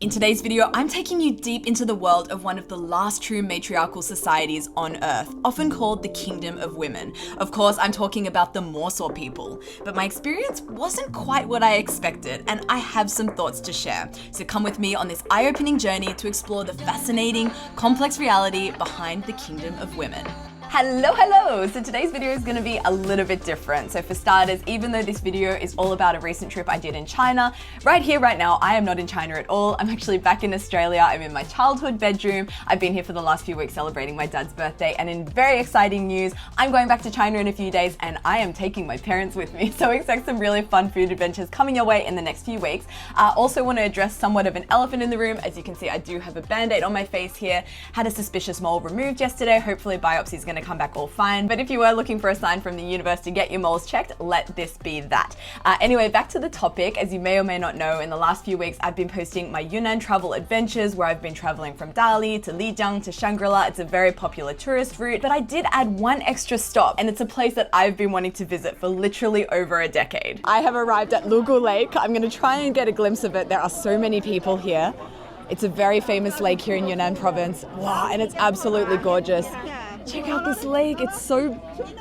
In today's video, I'm taking you deep into the world of one of the last true matriarchal societies on Earth, often called the Kingdom of Women. Of course, I'm talking about the Morsor people, but my experience wasn't quite what I expected, and I have some thoughts to share. So come with me on this eye-opening journey to explore the fascinating, complex reality behind the Kingdom of Women. Hello! So today's video is going to be a little bit different. So for starters, even though this video is all about a recent trip I did in China, right here, right now, I am not in China at all. I'm actually back in Australia. I'm in my childhood bedroom. I've been here for the last few weeks celebrating my dad's birthday, and in very exciting news, I'm going back to China in a few days and I am taking my parents with me. So expect some really fun food adventures coming your way in the next few weeks. I also want to address somewhat of an elephant in the room. As you can see, I do have a band-aid on my face here. Had a suspicious mole removed yesterday. Hopefully biopsy is going to come back all fine. But if you were looking for a sign from the universe to get your moles checked, let this be that. Anyway, back to the topic. As you may or may not know, in the last few weeks, I've been posting my Yunnan travel adventures where I've been traveling from Dali to Lijiang to Shangri-La. It's a very popular tourist route, but I did add one extra stop, and it's a place that I've been wanting to visit for literally over a decade. I have arrived at Lugu Lake. I'm going to try and get a glimpse of it. There are so many people here. It's a very famous lake here in Yunnan province. Wow, and it's absolutely gorgeous. Check out this lake, it's so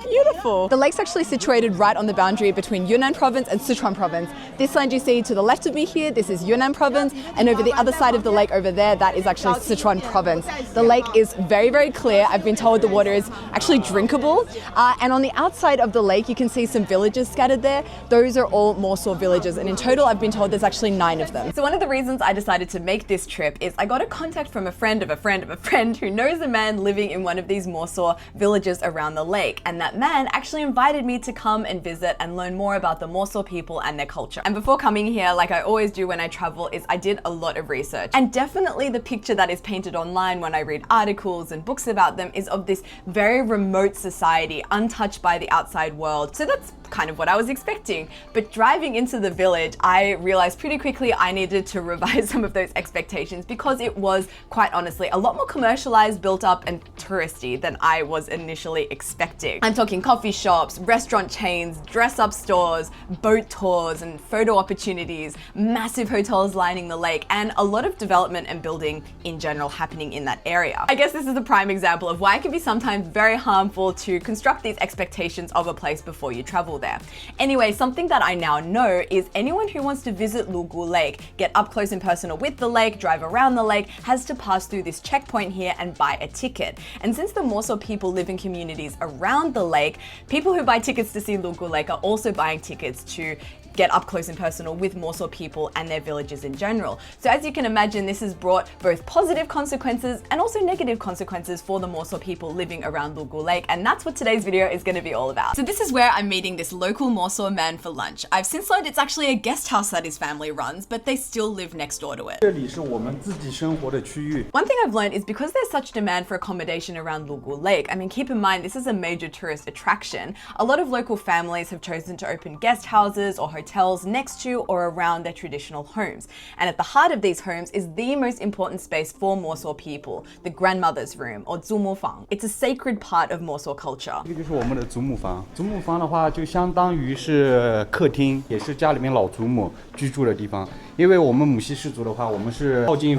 beautiful. The lake's actually situated right on the boundary between Yunnan province and Sichuan province. This land you see to the left of me here, this is Yunnan province, and over the other side of the lake over there, that is actually Sichuan province. The lake is very, very clear. I've been told the water is actually drinkable. And on the outside of the lake, you can see some villages scattered there. Those are all Morsor villages, and in total, I've been told there's actually 9 of them. So one of the reasons I decided to make this trip is I got a contact from a friend of a friend of a friend who knows a man living in one of these Morsor villages around the lake, and that man actually invited me to come and visit and learn more about the Morsor people and their culture. And before coming here, like I always do when I travel, is I did a lot of research, and definitely the picture that is painted online when I read articles and books about them is of this very remote society, untouched by the outside world. So that's kind of what I was expecting. But driving into the village, I realized pretty quickly I needed to revise some of those expectations, because it was, quite honestly, a lot more commercialized, built up, and touristy than I was initially expecting. I'm talking coffee shops, restaurant chains, dress-up stores, boat tours, and photo opportunities, massive hotels lining the lake, and a lot of development and building in general happening in that area. I guess this is a prime example of why it can be sometimes very harmful to construct these expectations of a place before you travel there. Anyway, something that I now know is anyone who wants to visit Lugu Lake, get up close and personal with the lake, drive around the lake, has to pass through this checkpoint here and buy a ticket. And since the Morsor people live in communities around the lake, people who buy tickets to see Lugu Lake are also buying tickets to get up close and personal with Morsor people and their villages in general. So as you can imagine, this has brought both positive consequences and also negative consequences for the Morsor people living around Lugu Lake, and that's what today's video is going to be all about. So this is where I'm meeting this local Morsor man for lunch. I've since learned it's actually a guest house that his family runs, but they still live next door to it. 这里是我们自己生活的区域。 One thing I've learned is because there's such demand for accommodation around Lugu Lake, I mean, keep in mind, this is a major tourist attraction. A lot of local families have chosen to open guest houses or hotels next to or around their traditional homes. And at the heart of these homes is the most important space for Morsor people, the grandmother's room, or zumufang. It's a sacred part of Morsor culture. 这个就是我们的祖母房。祖母房的话，就相当于是客厅，也是家里面老祖母居住的地方。因为我们母系氏族的话，我们是靠近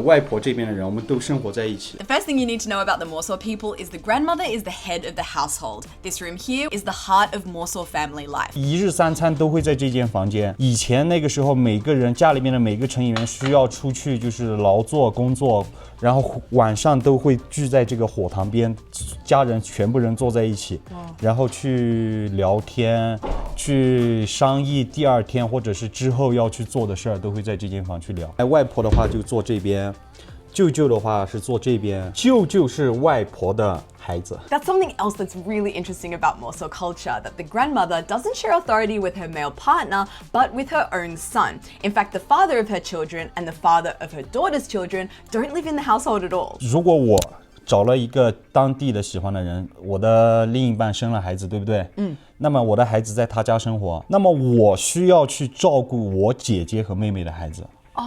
外婆这边的人，我们都生活在一起。 The first thing you need to know about the Morsor people is the grandmother is the head of the household. This room here is the heart of Morsor family life. 一日三餐都会在这间房间。以前那个时候，每个人家里面的每个成员需要出去就是劳作工作，然后晚上都会聚在这个火塘边，家人全部人坐在一起，然后去聊天，去商议第二天或者是之后要去做的事儿，都会在这间房去聊。外婆的话就坐这边，舅舅的话是坐这边，舅舅是外婆的孩子。 That's something else that's really interesting about Morsor culture, that the grandmother doesn't share authority with her male partner, but with her own son. In fact, the father of her children and the father of her daughter's children don't live in the household at all. 如果我找了一个当地的喜欢的人，我的另一半生了孩子，对不对？那么我的孩子在他家生活，那么我需要去照顾我姐姐和妹妹的孩子。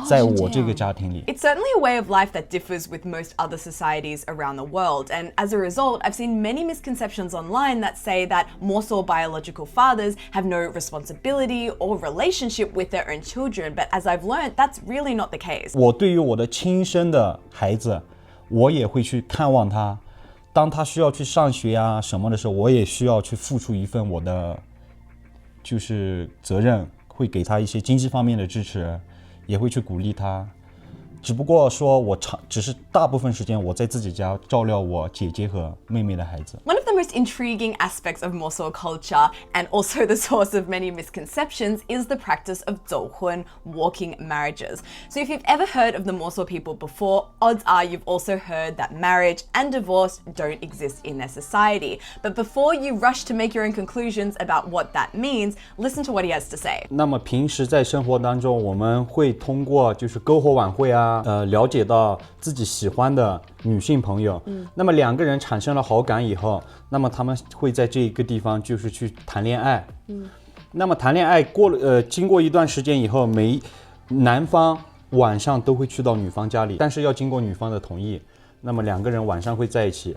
在我这个家庭里。 It's certainly a way of life that differs with most other societies around the world, and as a result, I've seen many misconceptions online that say that Morsel biological fathers have no responsibility or relationship with their own children, but as I've learned, that's really not the case. 我对于我的亲生的孩子，我也会去看望他。当他需要去上学啊什么的时候，我也需要去付出一份我的就是责任，会给他一些经济方面的支持，也会去鼓励他。只不过说只是大部分时间我在自己家照料我姐姐和妹妹的孩子。 One of the most intriguing aspects of Morsel culture, and also the source of many misconceptions, is the practice of Zouhun, walking marriages. So if you've ever heard of the Morsel people before, odds are you've also heard that marriage and divorce don't exist in their society. But before you rush to make your own conclusions about what that means, listen to what he has to say. 那么平时在生活当中，我们会通过就是篝火晚会啊，了解到自己喜欢的女性朋友，那么两个人产生了好感以后，那么他们会在这个地方就是去谈恋爱，那么谈恋爱经过一段时间以后，男方晚上都会去到女方家里，但是要经过女方的同意，那么两个人晚上会在一起。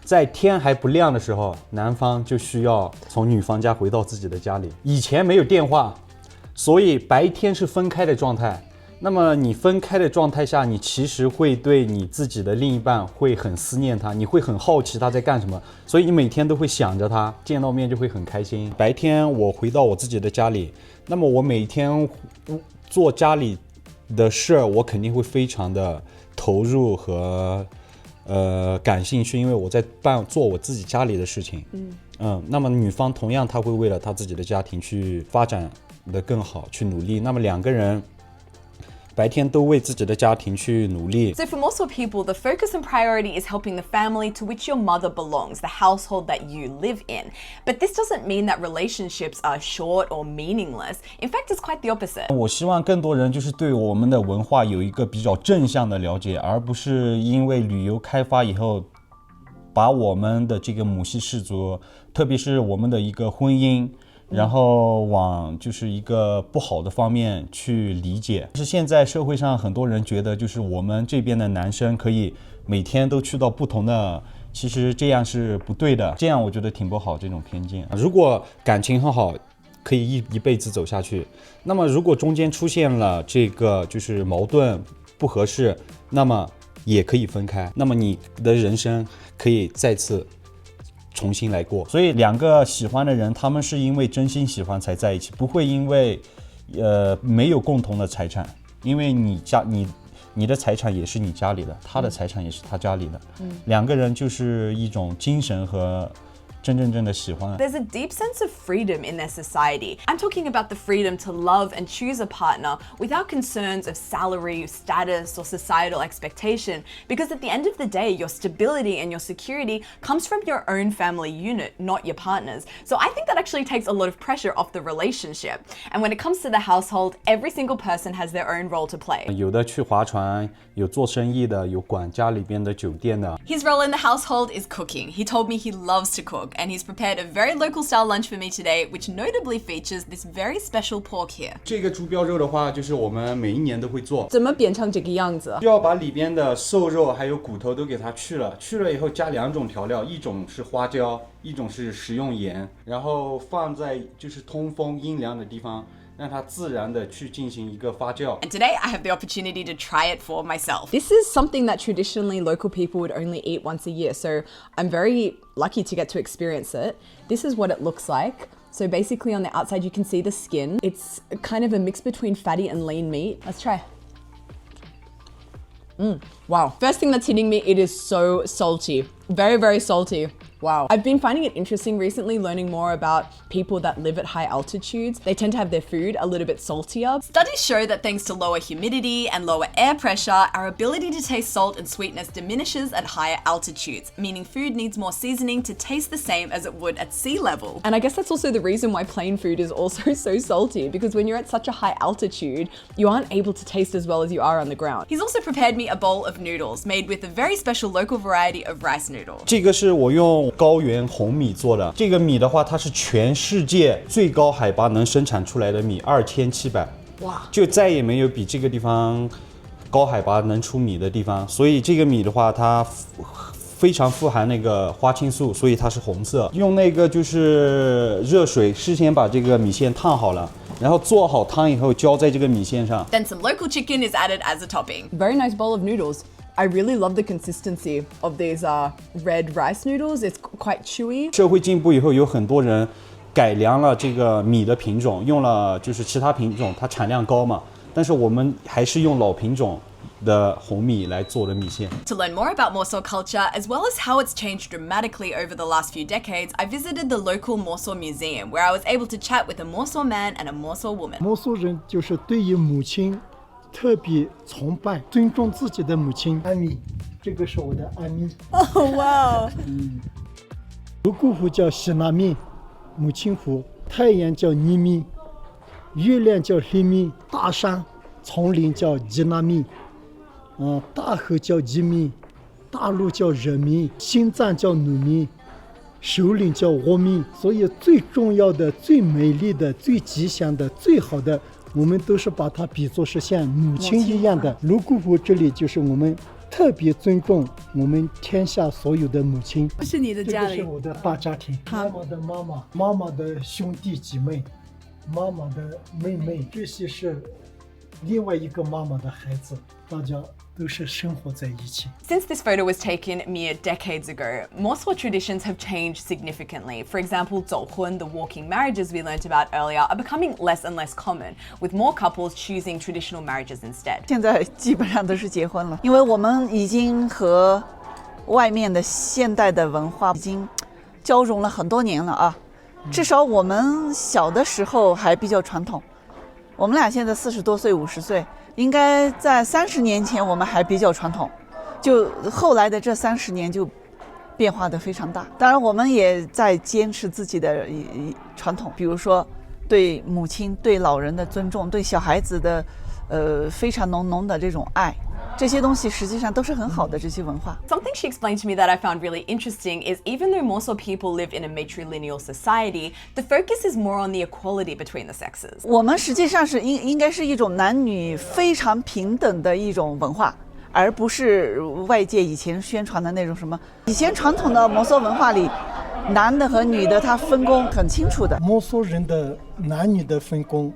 在天还不亮的时候，男方就需要从女方家回到自己的家里。以前没有电话，所以白天是分开的状态。那么你分开的状态下，你其实会对你自己的另一半会很思念他，你会很好奇他在干什么，所以你每天都会想着他，见到面就会很开心。白天我回到我自己的家里，那么我每天做家里的事儿，我肯定会非常的投入和感兴趣，因为我在做我自己家里的事情。那么女方同样她会为了她自己的家庭去发展的更好，去努力。那么两个人白天都为自己的家庭去努力。 So for Morsel people, the focus and priority is helping the family to which your mother belongs, the household that you live in. But this doesn't mean that relationships are short or meaningless. In fact, it's quite the opposite. 我希望更多人就是对我们的文化有一个比较正向的了解，而不是因为旅游开发以后，把我们的这个母系氏族，特别是我们的一个婚姻，然后往就是一个不好的方面去理解。是现在社会上很多人觉得，就是我们这边的男生可以每天都去到不同的，其实这样是不对的，这样我觉得挺不好，这种偏见。如果感情很好，可以一辈子走下去，那么如果中间出现了这个就是矛盾不合适，那么也可以分开，那么你的人生可以再次重新来过。所以两个喜欢的人，他们是因为真心喜欢才在一起，不会因为没有共同的财产，因为你的财产也是你家里的，他的财产也是他家里的，两个人就是一种精神和真正的喜欢。 There's a deep sense of freedom in their society. I'm talking about the freedom to love and choose a partner without concerns of salary, status, or societal expectation, because at the end of the day, your stability and your security comes from your own family unit, not your partner's. So I think that actually takes a lot of pressure off the relationship. And when it comes to the household, every single person has their own role to play. 有的去划船，有做生意的，有管家里边的酒店的。 His role in the household is cooking. He told me he loves to cook, and he's prepared a very local style lunch for me today, which notably features this very special pork here. 这个猪膘肉的话，就是我们每一年都会做，怎么变成这个样子？需要把里边的瘦肉还有骨头都给它去了，去了以后加两种调料，一种是花椒，一种是食用盐，然后放在就是通风阴凉的地方，让它自然的去进行一个发酵。 And today I have the opportunity to try it for myself. This is something that traditionally local people would only eat once a year, so I'm very lucky to get to experience it. This is what it looks like. So basically on the outside you can see the skin. It's kind of a mix between fatty and lean meat. Let's try. Wow. First thing that's hitting me, it is so salty. Very, very salty. Wow. I've been finding it interesting recently learning more about people that live at high altitudes. They tend to have their food a little bit saltier. Studies show that thanks to lower humidity and lower air pressure, our ability to taste salt and sweetness diminishes at higher altitudes, meaning food needs more seasoning to taste the same as it would at sea level. And I guess that's also the reason why plain food is also so salty, because when you're at such a high altitude, you aren't able to taste as well as you are on the ground. He's also prepared me a bowl of noodles made with a very special local variety of rice noodle. 这个是我用高原红米做的，这个米的话，它是全世界最高海拔能生产出来的米，2700哇，就再也没有比这个地方高海拔能出米的地方。所以这个米的话，它非常富含那个花青素，所以它是红色。用那个就是热水事先把这个米线烫好了，然后做好汤以后浇在这个米线上。Then some local chicken is added as a topping. Very nice bowl of noodles. I really love the consistency of these red rice noodles. It's quite chewy. 社会进步以后，有很多人改良了这个米的品种，用了就是其他品种，它产量高嘛。但是我们还是用老品种的红米来做的米线。To learn more about Morsor culture, as well as how it's changed dramatically over the last few decades, I visited the local Morsor Museum, where I was able to chat with a Morsor man and a Morsor woman. 摩梭人就是对于母亲特别崇拜、尊重自己的母亲。安米，这个是我的安米。Oh, wow. 泸沽湖叫西那米，母亲湖；太阳叫尼米，月亮叫黑米，大山、丛林叫吉那米，大河叫吉米，大陆叫热米，心脏叫努米，首领叫沃米。所以最重要的、最美丽的、最吉祥的、最好的，我们都是把它比作是像母亲一样的。泸沽湖这里就是我们特别尊重我们天下所有的母亲。是你的家里。这个是我的大家庭，妈妈的妈妈，妈妈的兄弟姐妹，妈妈的妹妹，这些是另外一个妈妈的孩子，大家都是生活在一起。 Since this photo was taken mere decades ago, Morsor traditions have changed significantly. For example, 走婚, the walking marriages we learnt about earlier, are becoming less and less common, with more couples choosing traditional marriages instead. 现在基本上都是结婚了，因为我们已经和外面的现代的文化已经交融了很多年了啊。至少我们小的时候还比较传统，我们俩现在40多岁、50岁。应该在30年前我们还比较传统，就后来的这30年就变化得非常大。当然我们也在坚持自己的传统，比如说对母亲、对老人的尊重，对小孩子的非常浓的这种爱，这些东西实际上都是很好的这些文化。 Something she explained to me that I found really interesting is even though Morsor people live in a matrilineal society, the focus is more on the equality between the sexes. 我们实际上是应该是一种男女非常平等的一种文化，而不是外界以前宣传的那种什么。以前传统的摩梭文化里，男的和女的他分工很清楚的。摩梭人的男女的分工，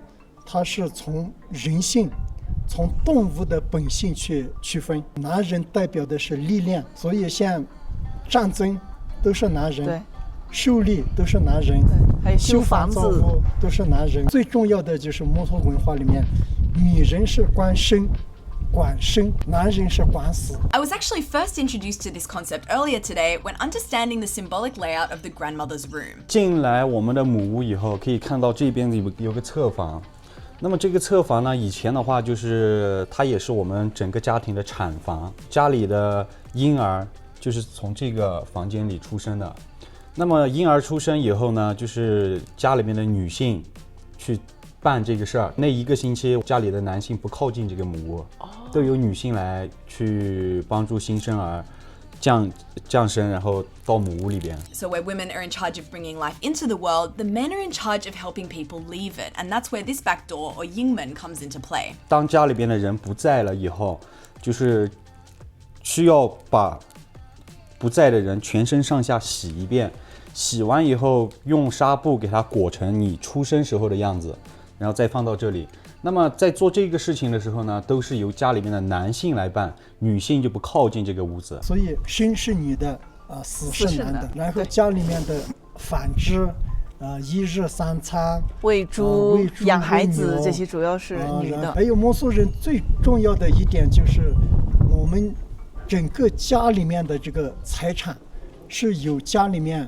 它是从人性、从动物的本性去区分。男人代表的是力量，所以像战争都是男人，对，狩猎都是男人，还有修房子造屋都是男人。最重要的就是摩梭文化里面，女人是管生管生，男人是管死。 I was actually first introduced to this concept earlier today when understanding the symbolic layout of the grandmother's room. 进来我们的母屋以后，可以看到这边有个侧房。那么这个侧房呢，以前的话就是它也是我们整个家庭的产房，家里的婴儿就是从这个房间里出生的。那么婴儿出生以后呢，就是家里面的女性去办这个事儿。那一个星期家里的男性不靠近这个母屋，都由女性来去帮助新生儿降生，然后到母屋里边。 So where women are in charge of bringing life into the world, the men are in charge of helping people leave it. And that's where this back door or yingmen comes into play. 当家里边的人不在了以后，就是需要把不在的人全身上下洗一遍，洗完以后用纱布给它裹成你出生时候的样子，然后再放到这里。那么在做这个事情的时候呢，都是由家里面的男性来办，女性就不靠近这个屋子。所以生是女的，死是男的。然后家里面的纺织，一日三餐，喂猪、喂猪养孩子喂牛这些主要是女的。还有摩梭人最重要的一点就是我们整个家里面的这个财产是由家里面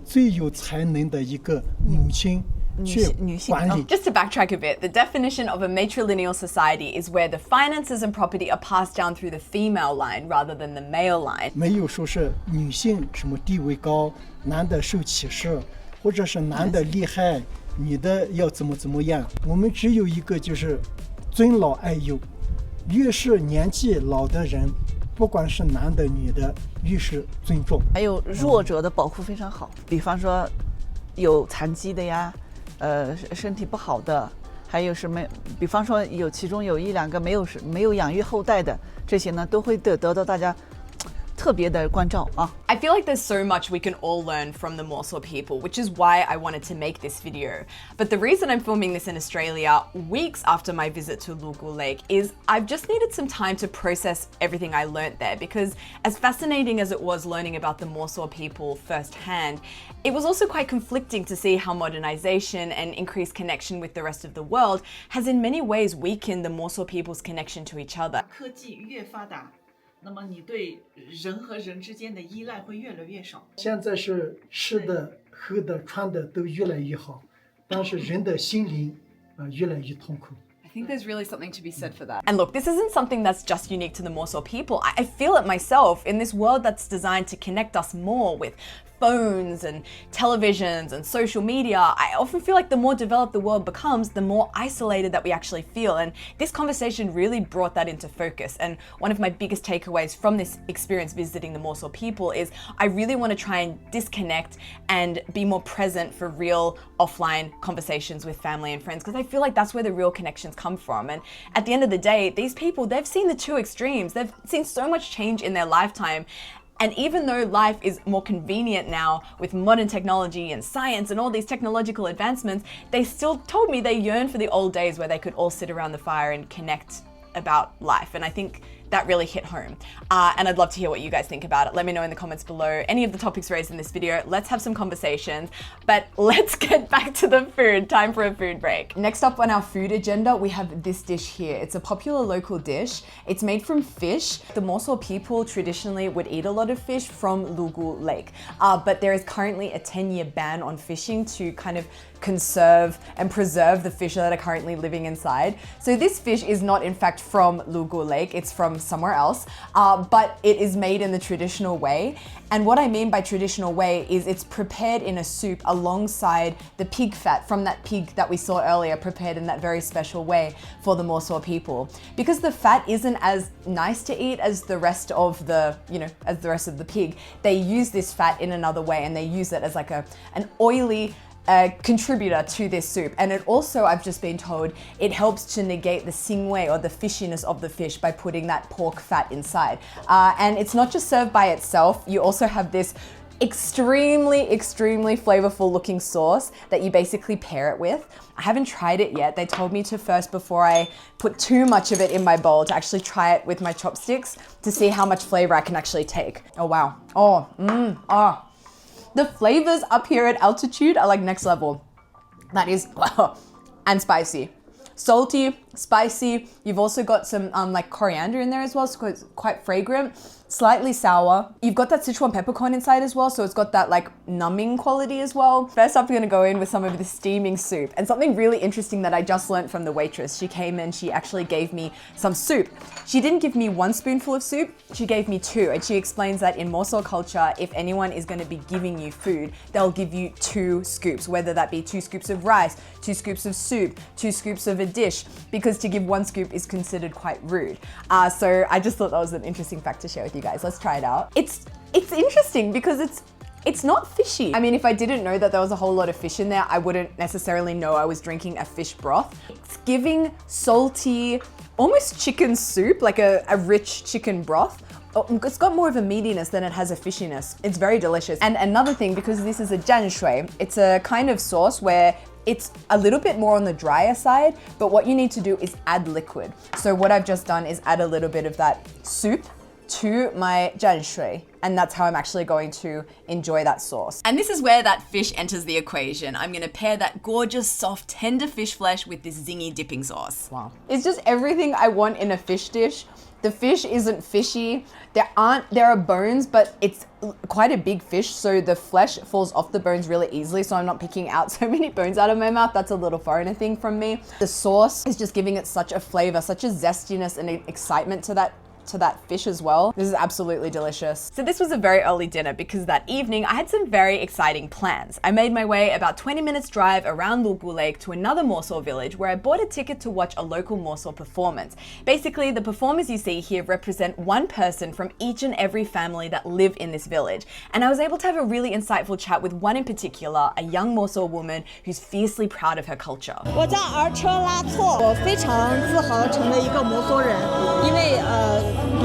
最有才能的一个母亲去管理。 Just to backtrack a bit, the definition of a matrilineal society is where the finances and property are passed down through the female line rather than the male line. 没有说是女性什么地位高，男的受歧视，或者是男的厉害，女的要怎么样。我们只有一个就是尊老爱幼，越是年纪老的人，不管是男的女的，越是尊重。还有弱者的保护非常好，比方说有残疾的呀，身体不好的，还有什么，比方说其中有一两个没有养育后代的，这些呢都会得到大家特别的关照啊。I feel like there's so much we can all learn from the Morsel people, which is why I wanted to make this video. But the reason I'm filming this in Australia weeks after my visit to Lugu Lake is I've just needed some time to process everything I learnt there, because as fascinating as it was learning about the Morsel people firsthand, it was also quite conflicting to see how modernization and increased connection with the rest of the world has in many ways weakened the Morsel people's connection to each other. 科技越发达，那么你对人和人之间的依赖会越来越少。现在是吃的、喝的、穿的都越来越好，但是人的心灵越来越痛苦。 I think there's really something to be said for that. And look, this isn't something that's just unique to the Morsel people. I feel it myself in this world that's designed to connect us more with phones and televisions and social media. I often feel like the more developed the world becomes, the more isolated that we actually feel. And this conversation really brought that into focus. And one of my biggest takeaways from this experience visiting the Morsel people is I really want to try and disconnect and be more present for real offline conversations with family and friends, because I feel like that's where the real connections come from. And at the end of the day, these people, they've seen the two extremes. They've seen so much change in their lifetime. And even though life is more convenient now with modern technology and science and all these technological advancements, they still told me they yearn for the old days where they could all sit around the fire and connect about life. And I think that really hit home. And I'd love to hear what you guys think about it. Let me know in the comments below any of the topics raised in this video. Let's have some conversations, but let's get back to the food. Time for a food break. Next up on our food agenda, we have this dish here. It's a popular local dish. It's made from fish. The Morsel people traditionally would eat a lot of fish from Lugu Lake, but there is currently a 10-year ban on fishing to kind of conserve and preserve the fish that are currently living inside. So this fish is not in fact from Lugu Lake, it's from somewhere else, but it is made in the traditional way. And what I mean by traditional way is it's prepared in a soup alongside the pig fat from that pig that we saw earlier, prepared in that very special way for the Morsel people. Because the fat isn't as nice to eat as the rest of the, as the rest of the pig, they use this fat in another way, and they use it as like an oily contributor to this soup. And it also, I've just been told, it helps to negate the singwei or the fishiness of the fish by putting that pork fat inside. And it's not just served by itself, you also have this extremely flavorful looking sauce that you basically pair it with. I haven't tried it yet. They told me to first, before I put too much of it in my bowl, to actually try it with my chopsticks to see how much flavor I can actually take. Oh wow. The flavors up here at altitude are like next level. That is, and spicy. Salty, spicy. You've also got some like coriander in there as well, so it's quite fragrant. Slightly sour. You've got that Sichuan peppercorn inside as well, so it's got that like numbing quality as well. First up, we're gonna go in with some of the steaming soup. And something really interesting that I just learned from the waitress. She came in, she actually gave me some soup. She didn't give me 1 spoonful of soup, she gave me 2. And she explains that in Morsel culture, if anyone is gonna be giving you food, they'll give you 2 scoops, whether that be 2 scoops of rice, 2 scoops of soup, 2 scoops of a dish, because to give 1 scoop is considered quite rude. So I just thought that was an interesting fact to share with you guys. Let's try it out. It's interesting because it's not fishy. I mean, if I didn't know that there was a whole lot of fish in there, I wouldn't necessarily know I was drinking a fish broth. It's giving salty, almost chicken soup, like a rich chicken broth. It's got more of a meatiness than it has a fishiness. It's very delicious. And another thing, because this is a jianshui, it's a kind of sauce where it's a little bit more on the drier side, but what you need to do is add liquid. So what I've just done is add a little bit of that soup to my jianshui, and that's how I'm actually going to enjoy that sauce. And this is where that fish enters the equation. I'm gonna pair that gorgeous, soft, tender fish flesh with this zingy dipping sauce. Wow. It's just everything I want in a fish dish. The fish isn't fishy. There are bones, but it's quite a big fish, so the flesh falls off the bones really easily, so I'm not picking out so many bones out of my mouth. That's a little foreigner thing from me. The sauce is just giving it such a flavor, such a zestiness and excitement to that to that fish as well. This is absolutely delicious. So this was a very early dinner because that evening I had some very exciting plans. I made my way about 20 minutes drive around Lulgu Lake to another Morsor village where I bought a ticket to watch a local Morsor performance. Basically, the performers you see here represent one person from each and every family that live in this village. And I was able to have a really insightful chat with one in particular, a young Morsor woman who's fiercely proud of her culture. 我叫儿车拉措，我非常自豪成为一个摩梭人，因为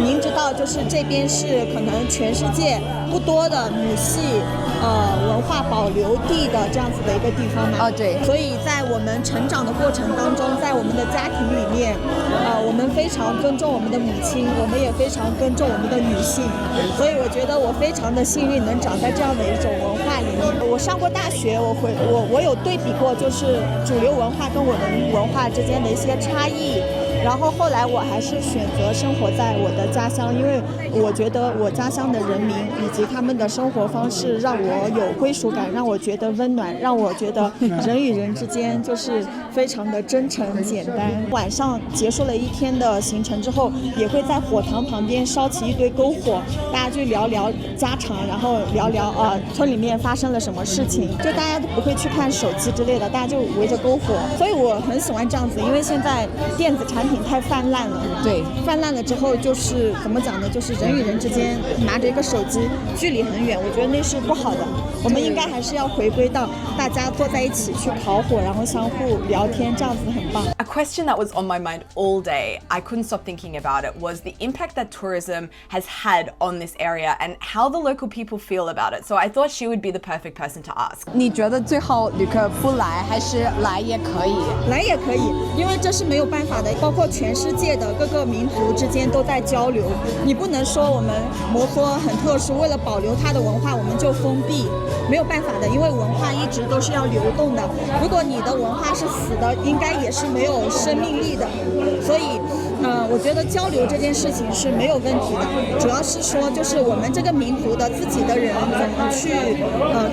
您知道，就是这边是可能全世界不多的母系文化保留地的这样子的一个地方嘛。对。所以在我们成长的过程当中，在我们的家庭里面，我们非常尊重我们的母亲，我们也非常尊重我们的女性，所以我觉得我非常的幸运能长在这样的一种文化里面。我上过大学，我有对比过，就是主流文化跟我们文化之间的一些差异。然后后来我还是选择生活在我的家乡，因为我觉得我家乡的人民以及他们的生活方式让我有归属感，让我觉得温暖，让我觉得人与人之间就是非常的真诚简单。晚上结束了一天的行程之后，也会在火塘旁边烧起一堆篝火，大家就聊聊家常，然后聊聊村里面发生了什么事情，就大家都不会去看手机之类的，大家就围着篝火。所以我很喜欢这样子，因为现在电子产品太泛滥了，对，泛滥了之后就是怎么讲呢？就是人与人之间拿着一个手机，距离很远，我觉得那是不好的。我们应该还是要回归到大家坐在一起去烤火，然后相互聊天，这样子很棒。A question that was on my mind all day, I couldn't stop thinking about it, was the impact that tourism has had on this area and how the local people feel about it. So I thought she would be the perfect person to ask. 你觉得最后旅客不来还是来也可以？来也可以，因为这是没有办法的，包括全世界的各个民族之间都在交流。你不能说我们摩梭很特殊，为了保留它的文化，我们就封闭，没有办法的，因为文化一直都是要流动的。如果你的文化是死的，应该也是没有生命力的。所以，我觉得交流这件事情是没有问题的，主要是说就是我们这个民族的自己的人怎么去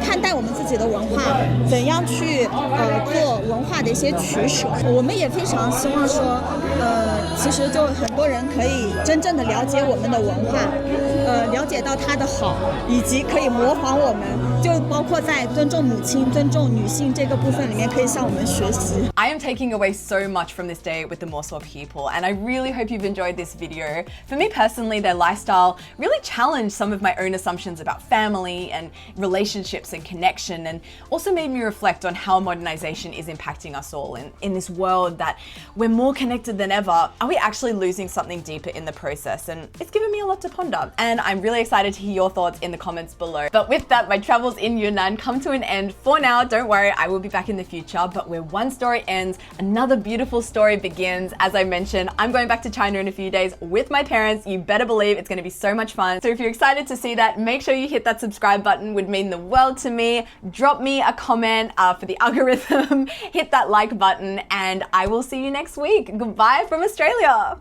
看待我们自己的文化，怎样去做文化的一些取舍。我们也非常希望说，其实就很多人可以真正的了解我们的文化，了解到它的好，以及可以模仿我们，就包括在尊重母亲、尊重女性这个部分里面，可以向我们学习。I am taking away so much from this day with the Morsor people, and I really hope you've enjoyed this video. For me personally, their lifestyle really challenged some of my own assumptions about family and relationships and connection, and also made me reflect on how modernization is impacting us all in this world that we're more connected than ever. Are we actually losing something deeper in the process? And it's given me a lot to ponder, and I'm really excited to hear your thoughts in the comments below. But with that, my travels in Yunnan come to an end for now. Don't worry, I will be back in the future, but where one story ends, another beautiful story begins. As I mentioned, I'm going back to China in a few days with my parents. You better believe it's going to be so much fun. So if you're excited to see that, make sure you hit that subscribe button. Would mean the world to me. Drop me a comment for the algorithm. Hit that like button, and I will see you next week. Goodbye from Australia.